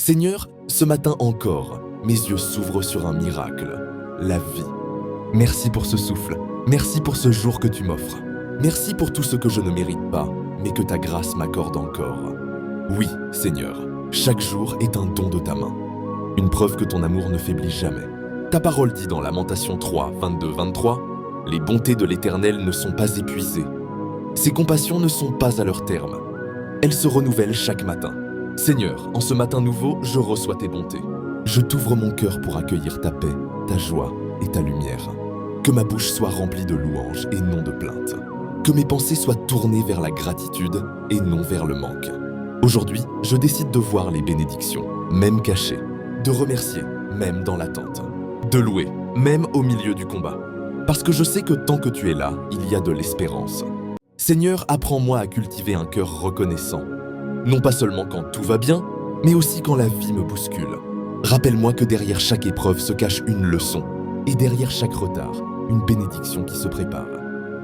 Seigneur, ce matin encore, mes yeux s'ouvrent sur un miracle, la vie. Merci pour ce souffle, merci pour ce jour que tu m'offres. Merci pour tout ce que je ne mérite pas, mais que ta grâce m'accorde encore. Oui, Seigneur, chaque jour est un don de ta main. Une preuve que ton amour ne faiblit jamais. Ta parole dit dans Lamentation 3, 22-23, « Les bontés de l'Éternel ne sont pas épuisées. Ses compassions ne sont pas à leur terme. Elles se renouvellent chaque matin. Seigneur, en ce matin nouveau, je reçois tes bontés. Je t'ouvre mon cœur pour accueillir ta paix, ta joie et ta lumière. Que ma bouche soit remplie de louanges et non de plaintes. Que mes pensées soient tournées vers la gratitude et non vers le manque. Aujourd'hui, je décide de voir les bénédictions, même cachées, de remercier, même dans l'attente, de louer, même au milieu du combat. Parce que je sais que tant que tu es là, il y a de l'espérance. Seigneur, apprends-moi à cultiver un cœur reconnaissant. Non pas seulement quand tout va bien, mais aussi quand la vie me bouscule. Rappelle-moi que derrière chaque épreuve se cache une leçon, et derrière chaque retard, une bénédiction qui se prépare.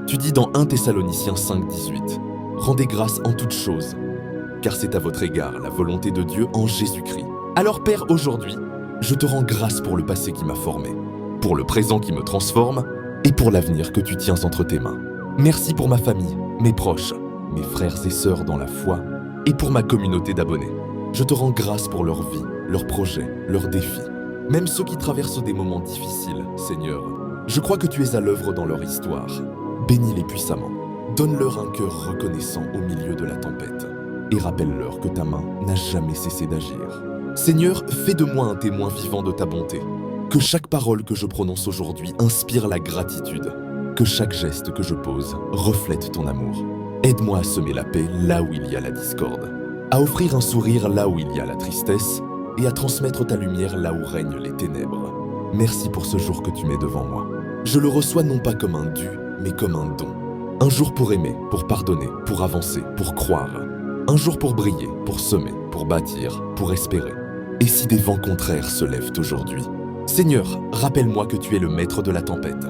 Tu dis dans 1 Thessaloniciens 5,18 « Rendez grâce en toutes choses, car c'est à votre égard la volonté de Dieu en Jésus-Christ. » Alors Père, aujourd'hui, je te rends grâce pour le passé qui m'a formé, pour le présent qui me transforme, et pour l'avenir que tu tiens entre tes mains. Merci pour ma famille, mes proches, mes frères et sœurs dans la foi, et pour ma communauté d'abonnés. Je te rends grâce pour leur vie, leurs projets, leurs défis. Même ceux qui traversent des moments difficiles, Seigneur. Je crois que tu es à l'œuvre dans leur histoire. Bénis-les puissamment. Donne-leur un cœur reconnaissant au milieu de la tempête. Et rappelle-leur que ta main n'a jamais cessé d'agir. Seigneur, fais de moi un témoin vivant de ta bonté. Que chaque parole que je prononce aujourd'hui inspire la gratitude. Que chaque geste que je pose reflète ton amour. Aide-moi à semer la paix là où il y a la discorde, à offrir un sourire là où il y a la tristesse et à transmettre ta lumière là où règnent les ténèbres. Merci pour ce jour que tu mets devant moi. Je le reçois non pas comme un dû, mais comme un don. Un jour pour aimer, pour pardonner, pour avancer, pour croire. Un jour pour briller, pour semer, pour bâtir, pour espérer. Et si des vents contraires se lèvent aujourd'hui? Seigneur, rappelle-moi que tu es le maître de la tempête.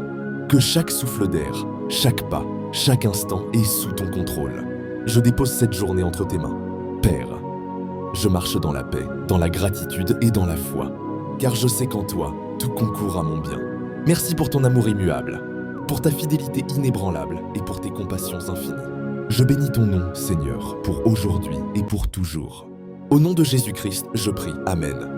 Que chaque souffle d'air, chaque pas, chaque instant est sous ton contrôle. Je dépose cette journée entre tes mains. Père, je marche dans la paix, dans la gratitude et dans la foi, car je sais qu'en toi, tout concourt à mon bien. Merci pour ton amour immuable, pour ta fidélité inébranlable et pour tes compassions infinies. Je bénis ton nom, Seigneur, pour aujourd'hui et pour toujours. Au nom de Jésus-Christ, je prie. Amen.